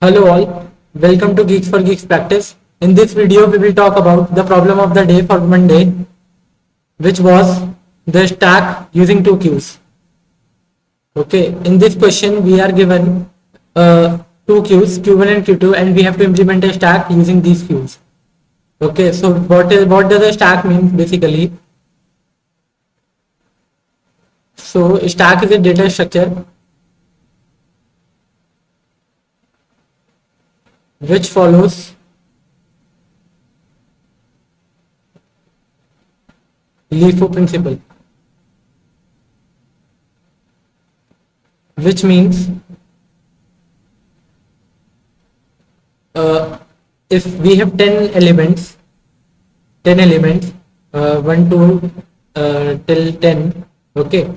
Hello all, welcome to Geeks for Geeks Practice. In this video, we will talk about the problem of the day for Monday, which was the stack using two queues. Okay, in this question, we are given two queues, Q1 and Q2, and we have to implement a stack using these queues. Okay, so what does a stack mean basically? So stack is a data structure which follows LIFO principle, which means if we have 10 elements 1 to till 10. Okay,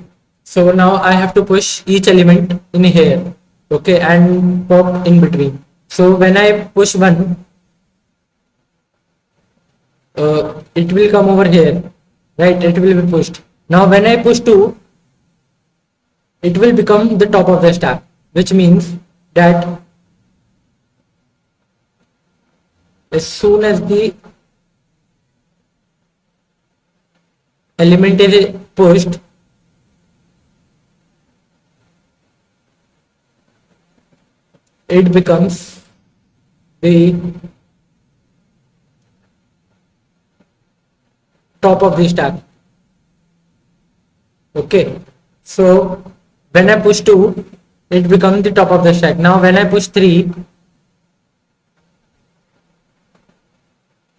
so now I have to push each element in here, okay, and pop in between. So when I push one, it will come over here, right? It will be pushed. Now when I push two, it will become the top of the stack, which means that as soon as the element is pushed, it becomes the top of the stack. Okay, so when I push 2, it becomes the top of the stack. Now when I push 3,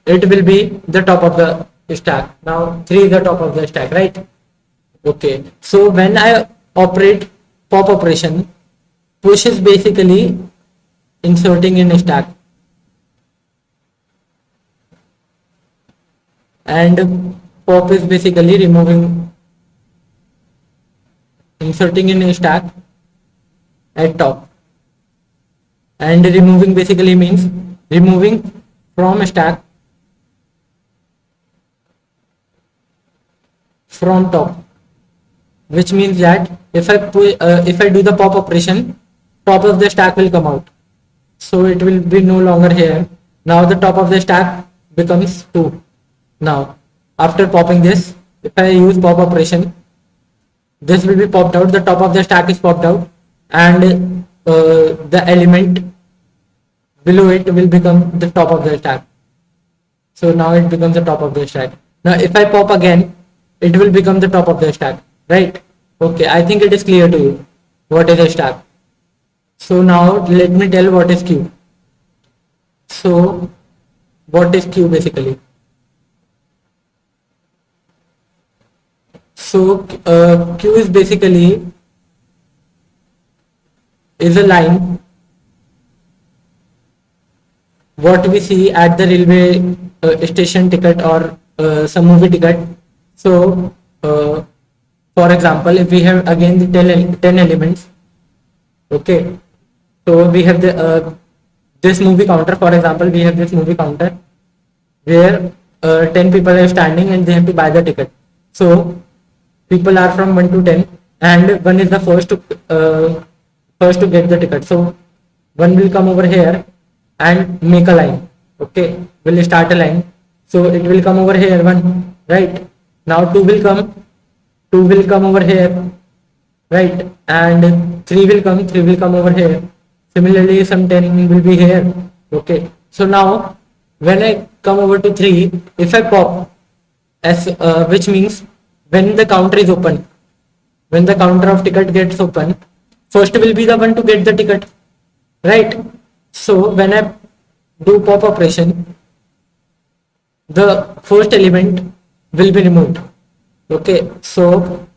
it will be the top of the stack. Now 3 is the top of the stack, right? Okay, so when I operate pop operation, push is basically inserting in a stack, and pop is basically inserting in a stack at top, and removing basically means removing from a stack from top, which means that if I do the pop operation, top of the stack will come out, so it will be no longer here. Now the top of the stack becomes 2. Now after popping this, if I use pop operation, this will be popped out, the top of the stack is popped out, and the element below it will become the top of the stack. So now it becomes the top of the stack. Now if I pop again, it will become the top of the stack, right? Okay, I think it is clear to you what is a stack. So now let me tell what is queue. So what is queue basically? So queue is basically is a line what we see at the railway station ticket or some movie ticket. So for example, if we have again the 10 elements, okay, so we have the this movie counter. For example, we have this movie counter where 10 people are standing and they have to buy the ticket. So people are from 1 to 10, and one is the first to get the ticket. So one will come over here and make a line. Okay, will start a line. So it will come over here one, right? Now two will come over here, right? And three will come over here. Similarly, some 10 will be here. Okay, so now when I come over to 3, if I pop as which means when the counter is open, when the counter of ticket gets open, first will be the one to get the ticket, right? So when I do pop operation, the first element will be removed. Okay, so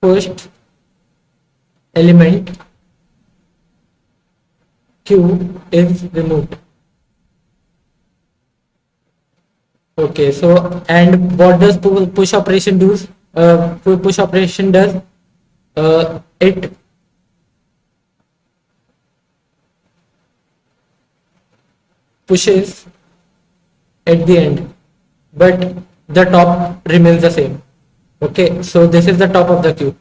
first element Q is removed. Okay, so and what does push operation do? Push operation does it pushes at the end, but the top remains the same. Okay, so this is the top of the queue.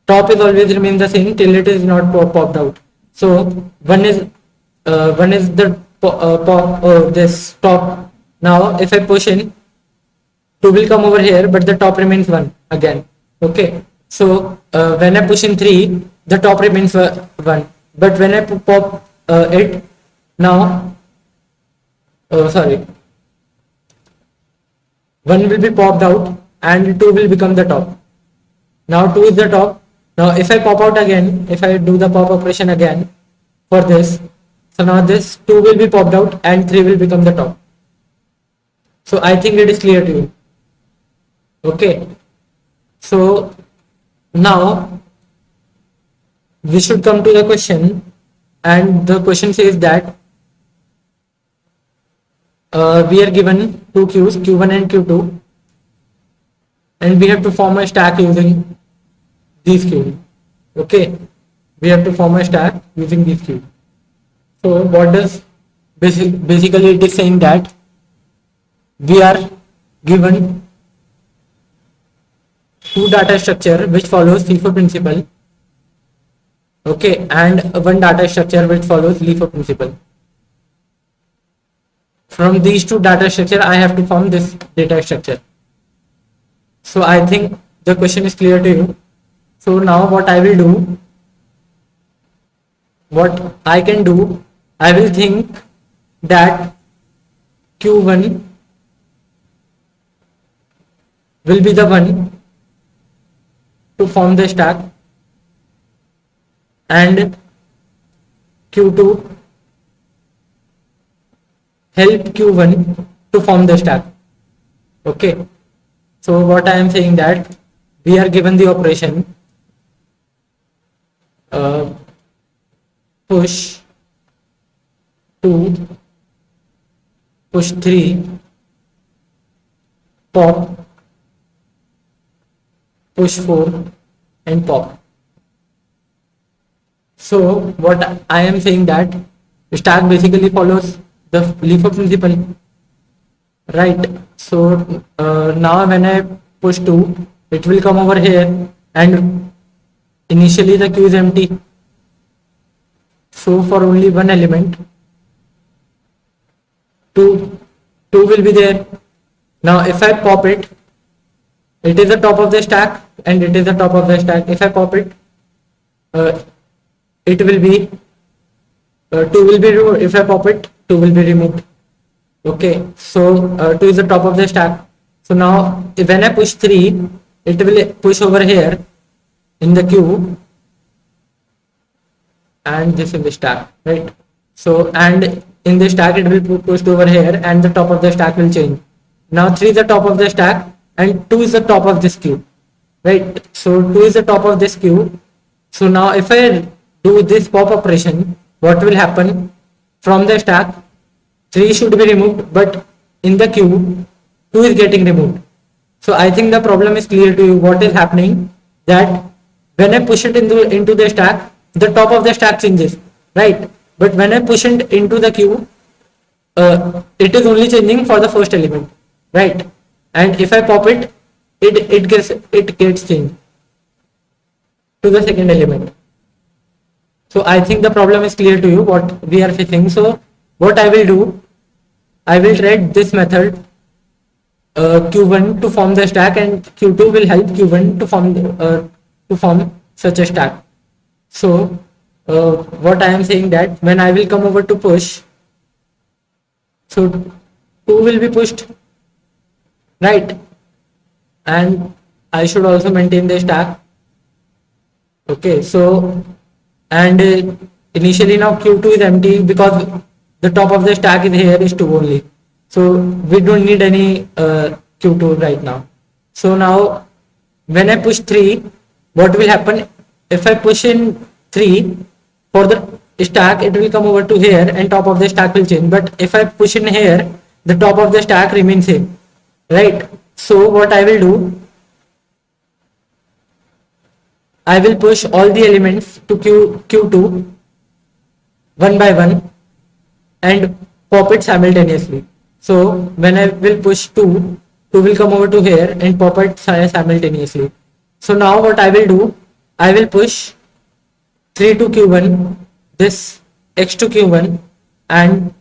Top is always remain the same till it is not popped out. So one is the this top. Now if I push in, 2 will come over here, but the top remains 1 again. Okay. So when I push in 3, the top remains 1. But when I pop it now, sorry, 1 will be popped out and 2 will become the top. Now 2 is the top. Now if I pop out again, if I do the pop operation again for this, so now this 2 will be popped out and 3 will become the top. So I think it is clear to you. Okay. So now we should come to the question, and the question says that we are given two queues, Q1 and Q2, and we have to form a stack using these queues. Okay, we have to form a stack using these queues. So what does basically it is saying that we are given two data structure which follows FIFO principle. Okay, and one data structure which follows LIFO principle. From these two data structure, I have to form this data structure. So I think the question is clear to you. So now what I will do, what I can do, I will think that Q1 will be the one to form the stack, and Q2 help Q1 to form the stack. Okay. So what I am saying that we are given the operation push 2, push 3, pop, push 4 and pop. So what I am saying that stack basically follows the LIFO principle, right? So now when I push 2, it will come over here, and initially the queue is empty. So for only one element, 2 will be there. Now if I pop it, it is the top of the stack and it is the top of the stack. If I pop it, it will be 2 will be removed. If I pop it, 2 will be removed. Okay, so 2 is the top of the stack. So now when I push 3, it will push over here in the queue, and this is the stack, right? So and in the stack it will be pushed over here, and the top of the stack will change. Now 3 is the top of the stack and 2 is the top of this queue, right? So 2 is the top of this queue. So now if I do this pop operation, what will happen? From the stack 3 should be removed, but in the queue 2 is getting removed. So I think the problem is clear to you. What is happening, that when I push it into the stack, the top of the stack changes, right? But when I push it into the queue, it is only changing for the first element, right? And if I pop it, it gets changed to the second element. So I think the problem is clear to you what we are facing. So what I will do, I will write this method Q1 to form the stack, and Q2 will help Q1 to form such a stack. So what I am saying that when I will come over to push, so 2 will be pushed, right? And I should also maintain the stack. Okay, so and initially now Q2 is empty because the top of the stack is here is 2 only. So we don't need any Q2 right now. So now when I push 3, what will happen? If I push in 3 for the stack, it will come over to here and top of the stack will change. But if I push in here, the top of the stack remains same, right? So what I will do, I will push all the elements to Q2 one by one and pop it simultaneously. So when I will push 2, 2 will come over to here and pop it simultaneously. So now what I will do, I will push 3 to Q1 this x to q1, and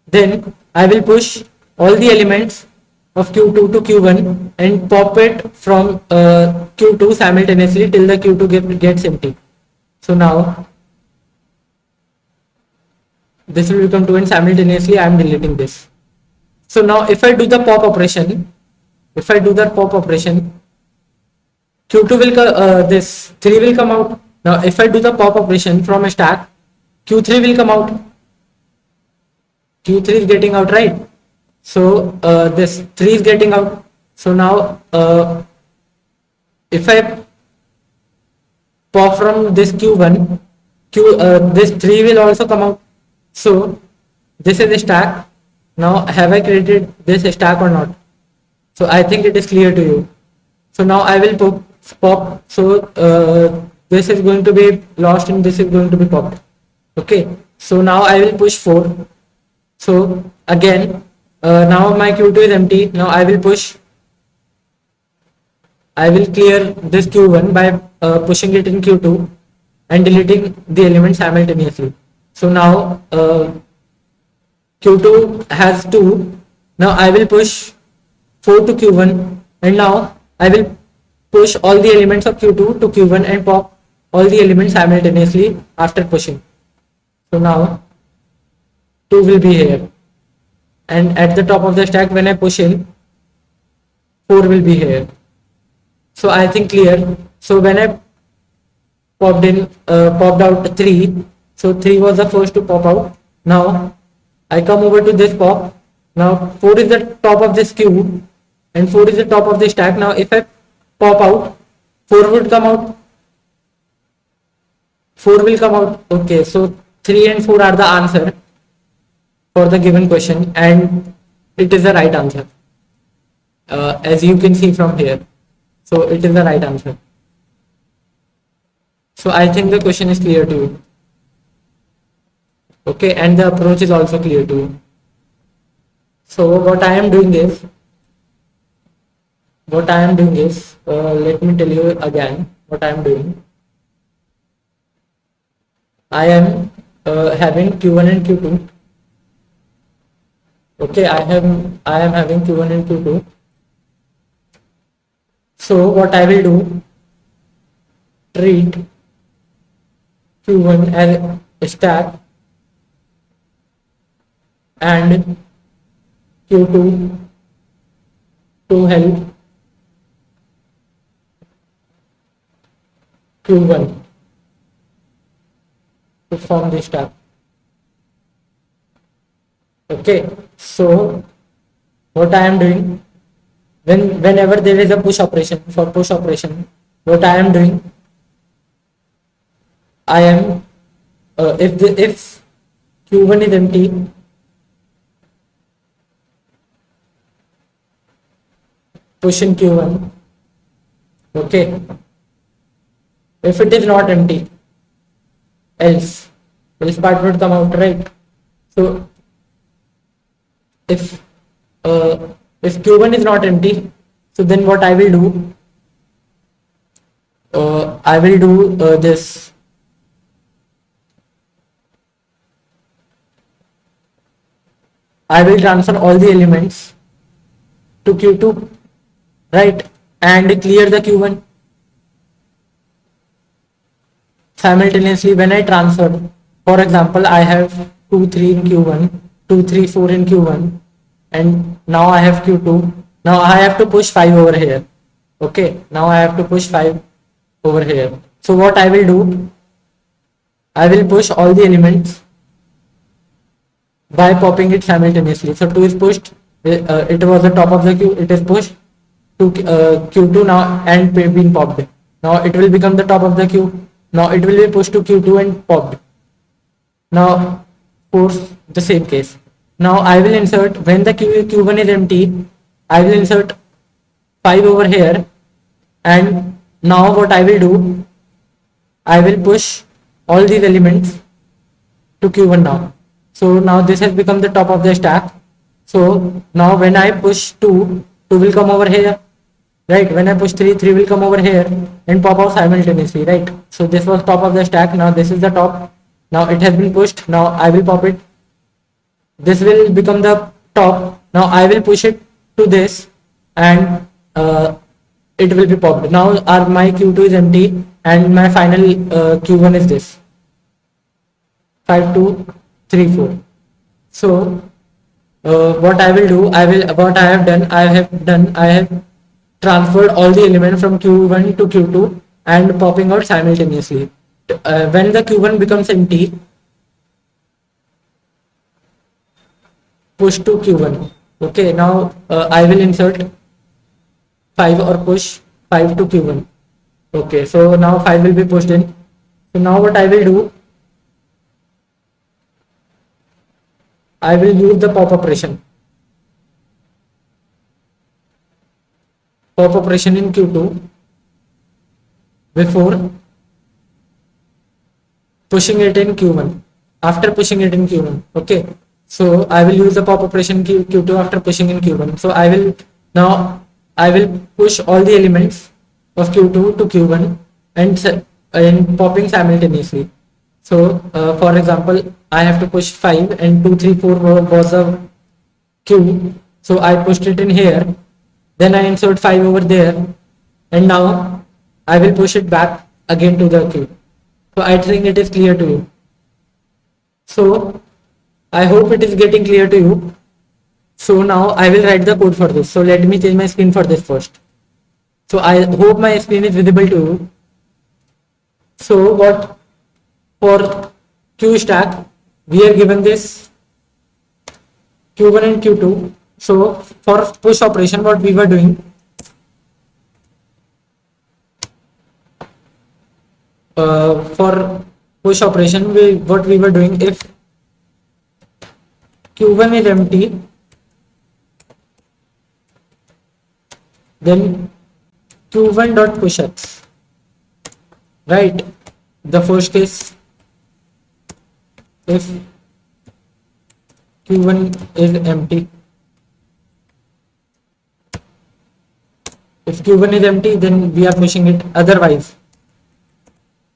then I will push all the elements of q2 to q1 and pop it from q2 simultaneously till the q2 gets empty. So now this will become 2 and simultaneously I am deleting this. So now if I do the pop operation, q2 will this 3 will come out. Now if I do the pop operation from a stack, q3 will come out. q3 is getting out, right? So this 3 is getting out. So now if I pop from this q1, this 3 will also come out. So this is a stack. Now have I created this stack or not? So I think it is clear to you. So now I will pop. So this is going to be lost and this is going to be popped. Okay. So now I will push 4. So again, now my q2 is empty. Now I will clear this q1 by pushing it in q2 and deleting the element simultaneously. So now q2 has 2. Now I will push 4 to q1, and now I will push all the elements of q2 to q1 and pop all the elements simultaneously after pushing. So now 2 will be here, and at the top of the stack when I push in, 4 will be here. So I think clear. So when I popped out 3, so 3 was the first to pop out. Now I come over to this pop. Now 4 is the top of this queue and 4 is the top of the stack. Now if I pop out, 4 would come out. 4 will come out. Okay, so 3 and 4 are the answer for the given question, and it is the right answer, as you can see from here. So it is the right answer. So I think the question is clear to you. Okay, and the approach is also clear to you. So what I am doing is, let me tell you again what I am doing. I am having q1 and q2. Okay, I am having q1 and q2. So what I will do, treat q1 as a stack and q2 to help q1 to form the stack. Okay, so what I am doing, whenever there is a push operation, what I am doing, I am if q1 is empty, push in q1. Okay, if it is not empty, else part would come out, right? So if q1 is not empty, so then what I will do, I will do this. I will transfer all the elements to q2, right, and clear the q1 simultaneously. When I transfer, for example, I have 2 3 in q1, 2 3 4 in q1, and now I have q2. Now I have to push 5 over here. Okay, now I have to push 5 over here. So what I will do, I will push all the elements by popping it simultaneously. So 2 is pushed, it was the top of the queue, it is pushed to q2 now and been popped. Now it will become the top of the queue. Now it will be pushed to q2 and popped. Now for the same case, now I will insert, when the q1 is empty, I will insert 5 over here, and now what I will do, I will push all these elements to q1 now. So now this has become the top of the stack. So now when I push 2, 2 will come over here, right? When I push 3, 3 will come over here and pop out simultaneously, right? So this was top of the stack. Now this is the top. Now it has been pushed. Now I will pop it. This will become the top. Now I will push it to this, and it will be popped. Now our my Q2 is empty, and my final Q1 is this 5 2 3 4. So what I will do, what I have transferred all the element from Q1 to Q2 and popping out simultaneously. When the Q1 becomes empty, push to Q1. Okay, now I will insert 5 or push 5 to Q1. Okay, so now 5 will be pushed in. So now what I will do, I will use the pop operation. Pop operation in Q2 before pushing it in Q1. After pushing it in Q1. Okay. So I will use the pop operation Q2 after pushing in Q1. So I will push all the elements of Q2 to Q1 and popping simultaneously. So for example, I have to push 5 and 2 3 4 was a Q. So I pushed it in here. Then I insert 5 over there, and now I will push it back again to the Q. So I think it is clear to you. So I hope it is getting clear to you. So now I will write the code for this. So let me change my screen for this first. So I hope my screen is visible to you. So what for Q stack, we are given this Q1 and Q2. So for push operation, what we were doing, for push operation, what we were doing, if Q1 is empty, then Q1 dot push x, right? The first case, if Q1 is empty, if Q1 is empty, then we are pushing it. Otherwise,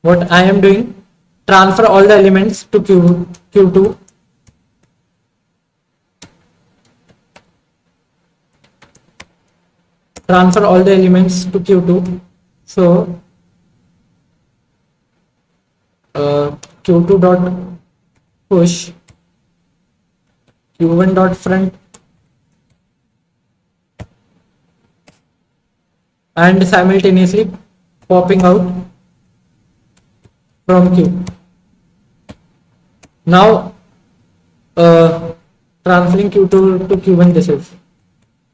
what I am doing, transfer all the elements to Q2, transfer all the elements to Q2. So Q2 dot push Q1 dot front, and simultaneously popping out from Q. Now transferring Q2 to Q1, this is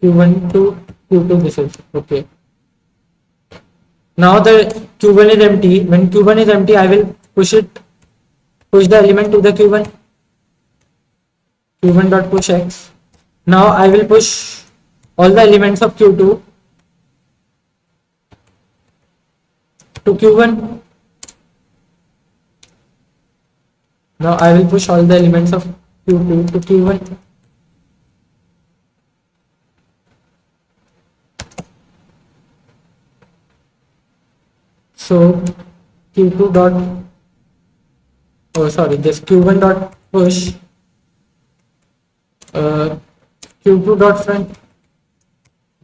Q1 to Q2, this is okay. Now the Q1 is empty. When Q1 is empty, I will push the element to the Q1. Q1 dot push x. Now I will push all the elements of Q2 to Q1. Now I will push all the elements of Q2 to Q1. So Q2 dot, oh sorry, this Q1 dot push Q2 dot front,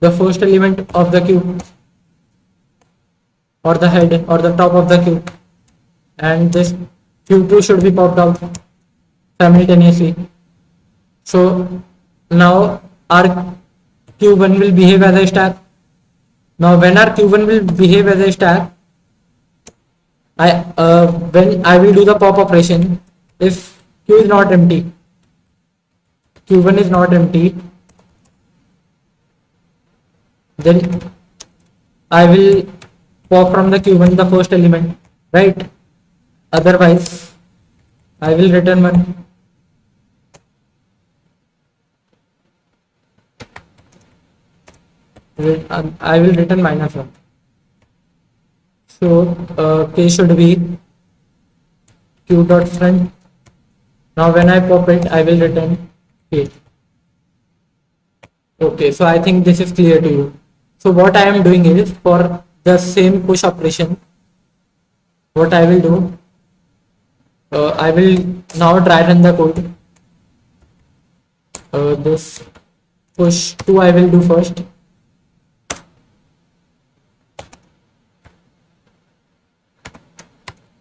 the first element of the Q, or the head or the top of the Q, and this Q2 should be popped out simultaneously. So now our Q1 will behave as a stack. Now when our Q1 will behave as a stack, when I will do the pop operation, if Q is not empty, Q1 is not empty, then I will pop from the Q1 the first element, right? Otherwise, I will return 1. I will return -1. So K should be Q dot front. Now when I pop it, I will return K. Okay, so I think this is clear to you. So what I am doing is, for the same push operation, what I will do, I will now try run the code. This push 2 I will do first.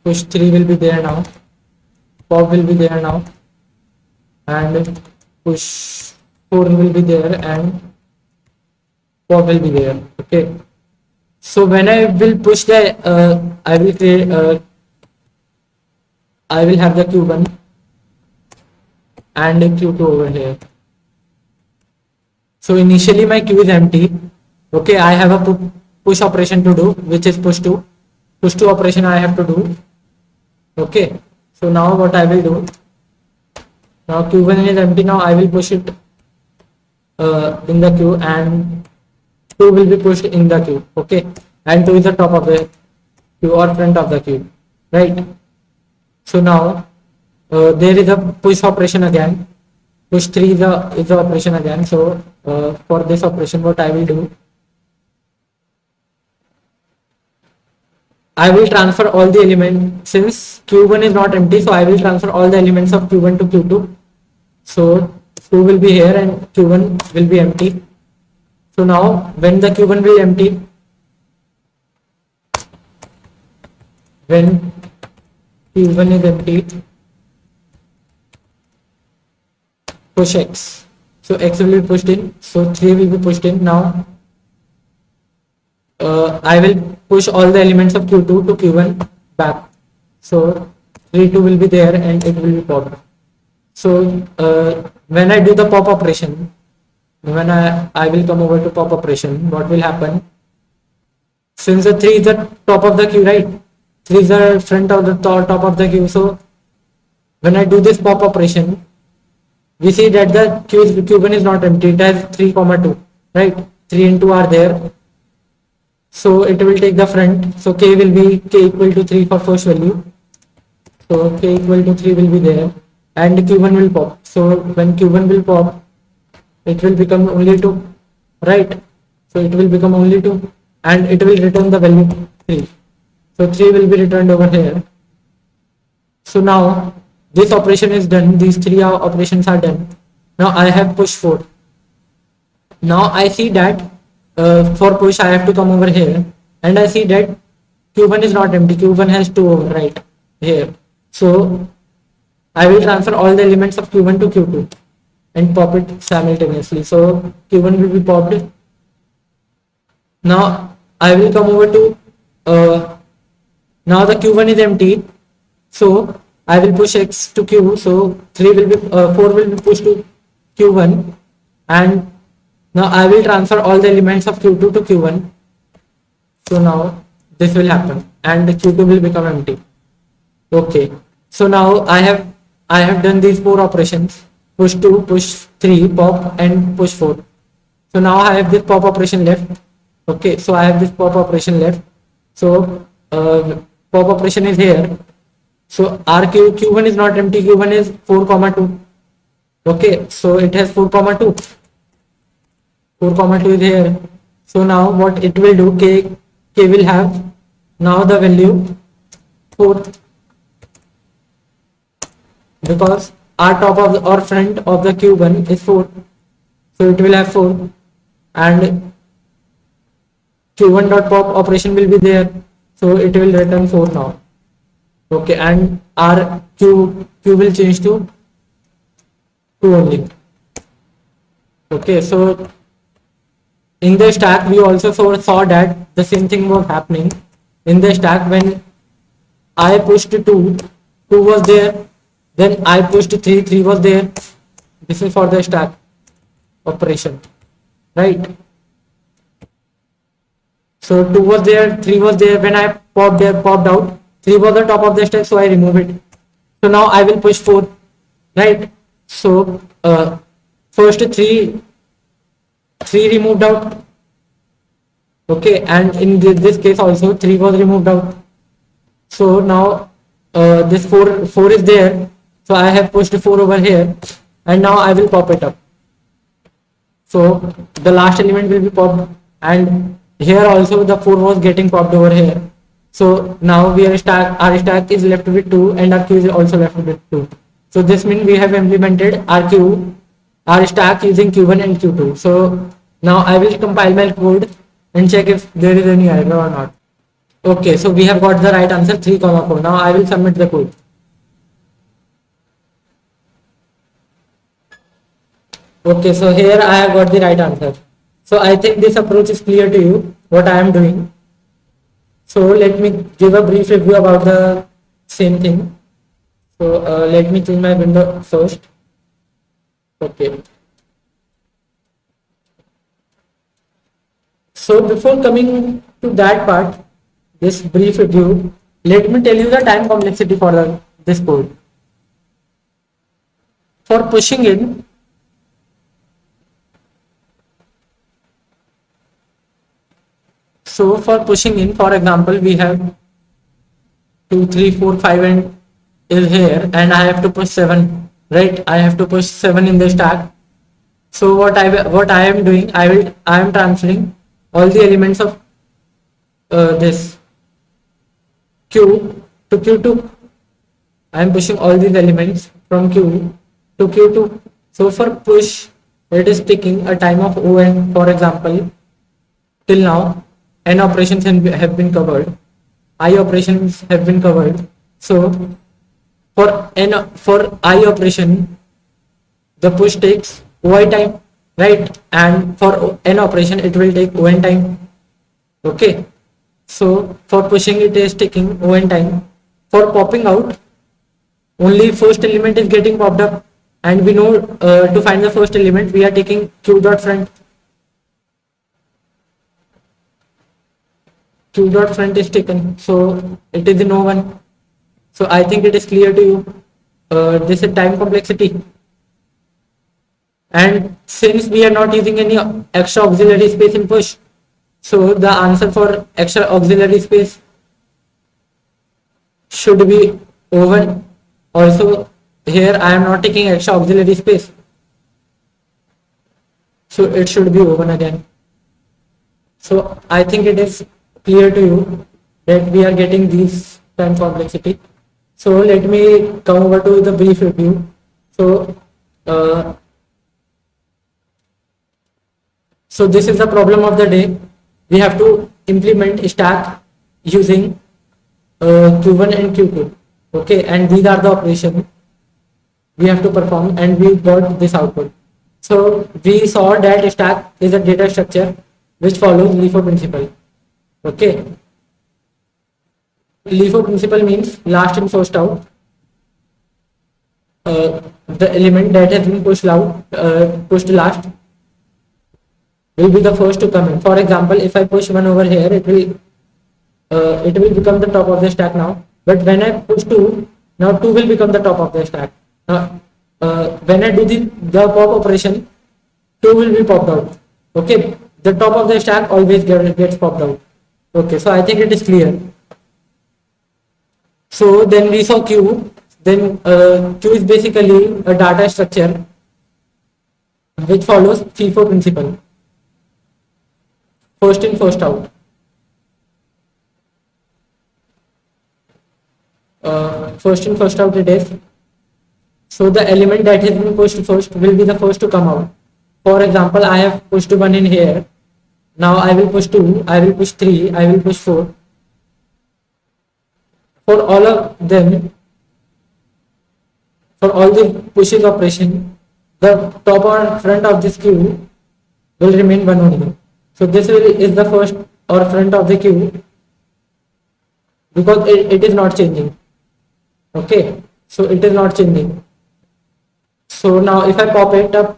Push 3 will be there now. Pop will be there now. And push 4 will be there and pop will be there. Okay. So when I will push the, I will create, I will have the Q1 and a Q2 over here. So initially my queue is empty. Okay, I have a push operation to do, which is push 2. Push 2 operation I have to do. Okay, so now what I will do, now Q1 is empty, now I will push it in the queue and 2 will be pushed in the queue. Okay, and 2 is the top of the queue or front of the queue, right? So now there is a push operation again. Push 3 is the operation again. So for this operation, what I will do, I will transfer all the elements since Q1 is not empty. So I will transfer all the elements of Q1 to Q2. So 2 will be here and Q1 will be empty. So now when the Q1 will empty, when Q1 is empty, push X. So X will be pushed in. So 3 will be pushed in. Now I will push all the elements of Q2 to Q1 back. So 3, 2 will be there and it will be popped. So when I do the pop operation, when I will come over to pop operation, what will happen? Since the 3 is the top of the queue, right? 3 is the front of the top of the queue. So when I do this pop operation, we see that the Q1 is not empty. It has 3, 2, right? 3 and 2 are there. So it will take the front. So K will be K equal to 3 for first value. So K equal to 3 will be there and Q1 will pop. So when Q1 will pop, it will become only 2, right? So it will become only 2 and it will return the value 3. So 3 will be returned over here. So now this operation is done. These 3 operations are done. Now I have push 4. Now I see that for push I have to come over here and I see that Q1 is not empty. Q1 has 2 over right here. So I will transfer all the elements of Q1 to Q2 and pop it simultaneously. So Q1 will be popped. Now I will come over to now the Q1 is empty. So I will push X to Q. So 3 will be 4 will be pushed to Q1 and now I will transfer all the elements of Q2 to Q1. So now this will happen and the Q2 will become empty. Okay. So now I have done these 4 operations. Push 2, push 3, pop and push 4. So now I have this pop operation left. Okay. So I have this pop operation left. So pop operation is here. So Q1 is not empty. Q1 is 4, 2. Okay. So it has 4, 2. 4, 2 is here. So now what it will do, K will have now the value 4 because our top of the, or front of the Q1 is 4. So it will have 4 and Q1 dot pop operation will be there. So it will return 4 now. Okay, and our Q will change to 2 only. Okay, so in the stack we also saw that the same thing was happening in the stack. When I pushed 2 was there, then I pushed 3 was there. This is for the stack operation, right? So 2 was there, 3 was there. When I popped out, 3 was the top of the stack, so I remove it. So now I will push 4, right? So first 3 removed out. Okay, and in this case also 3 was removed out. So now this 4 is there. So I have pushed 4 over here and now I will pop it up. So the last element will be popped and here also the 4 was getting popped over here. So now our stack is left with 2 and our queue is also left with 2. So this means we have implemented our stack using Q1 and Q2. So now I will compile my code and check if there is any error or not. Okay, so we have got the right answer 3, 4. Now I will submit the code. Okay, so here I have got the right answer. So I think this approach is clear to you what I am doing. So let me give a brief review about the same thing. So let me change my window first. Okay. So before coming to that part, this brief review, let me tell you the time complexity for this code. For pushing in, so for pushing in, for example, we have 2, 3, 4, 5 and is here, and I have to push 7, right? I have to push 7 in the stack. So what I am doing, I am transferring all the elements of this Q to Q2. I am pushing all these elements from Q to Q2. So for push, it is taking a time of on. For example, till now, n operations have been covered, I operations have been covered. So for I operation, the push takes OI time, right? And for n operation, it will take ON time. Okay. So for pushing, it is taking ON time. For popping out, only first element is getting popped up, and we know to find the first element, we are taking Q dot front. Q dot front is taken, so it is in O1. So I think it is clear to you. This is time complexity. And since we are not using any extra auxiliary space in push, so the answer for extra auxiliary space should be O1. Also, here I am not taking extra auxiliary space, so it should be O1 again. So I think it is clear to you that we are getting these time complexity. So let me come over to the brief review. So so this is the problem of the day. We have to implement stack using Q1 and Q2. Okay, and these are the operations we have to perform, and we got this output. So we saw that stack is a data structure which follows LIFO principle. Okay. LIFO principle means last in first out. The element that has been pushed last will be the first to come in. For example, if I push 1 over here, it will become the top of the stack now. But when I push 2, now 2 will become the top of the stack. When I do the pop operation, 2 will be popped out. Okay, the top of the stack always gets popped out. Okay, so I think it is clear. So then we saw Q. Then Q is basically a data structure which follows FIFO principle. First in, first out. First in, first out it is. So the element that has been pushed first will be the first to come out. For example, I have pushed 1 in here. Now I will push 2, I will push 3, I will push 4. For all of them, for all the pushing operation, the top or front of this queue will remain 1 only. So this is the first or front of the queue because it is not changing. Okay, so it is not changing. So now if I pop it up,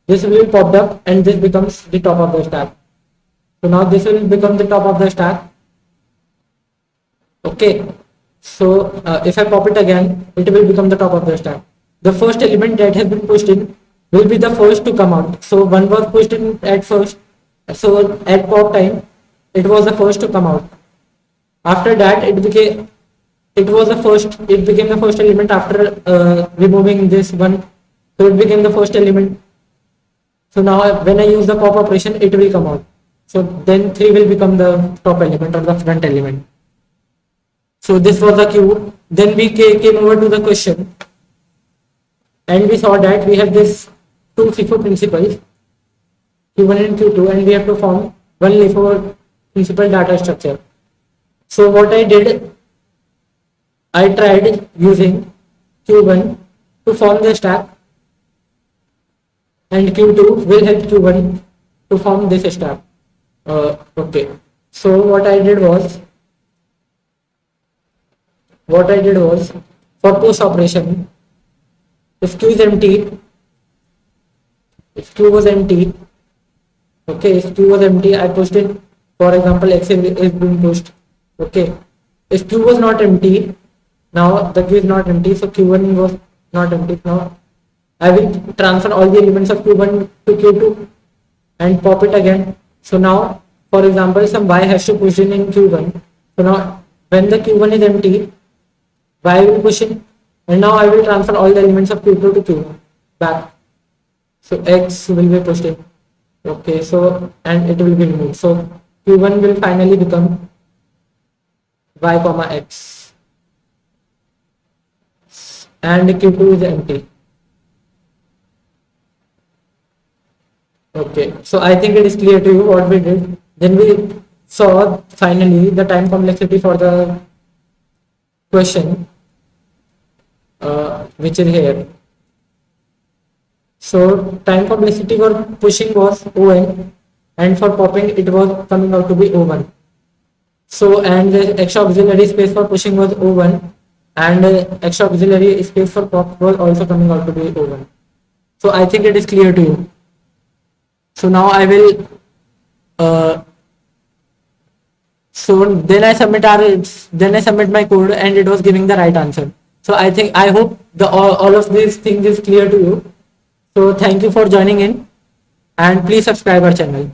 this will be popped up and this becomes the top of the stack. So now this will become the top of the stack. Okay, so if I pop it again, it will become the top of the stack. The first element that has been pushed in will be the first to come out. So 1 was pushed in at first. So at pop time, it was the first to come out. After that, it became the first element after removing this one. So it became the first element. So now when I use the pop operation, it will come out. So then 3 will become the top element or the front element. So this was the cube. Then we came over to the question, and we saw that we have this two FIFO principles, Q1 and Q2, and we have to form one LIFO principal data structure. So what I did, I tried using Q1 to form the stack, and Q2 will help Q1 to form this stack. Okay. So what I did was for push operation, if Q is empty, if Q was empty, okay, if Q was empty, I pushed it. For example, X is being pushed. Okay. If Q was not empty, now the Q is not empty, so Q1 was not empty. Now I will transfer all the elements of Q1 to Q2 and pop it again. So now, for example, some Y has to push in Q1. So now, when the Q1 is empty, Y will push in, and now I will transfer all the elements of Q2 to Q1 back. So X will be pushed in. Okay, so and it will be removed. So Q1 will finally become Y comma X, and Q2 is empty. Okay, so I think it is clear to you what we did. Then we saw finally the time complexity for the question, which is here. So time complexity for pushing was O(n), and for popping it was coming out to be O1. So and the extra auxiliary space for pushing was O1, and extra auxiliary space for pop was also coming out to be O1. So I think it is clear to you. So now I will so then I submit my code, and it was giving the right answer. So I hope the all of these things is clear to you. So thank you for joining in, and please subscribe our channel.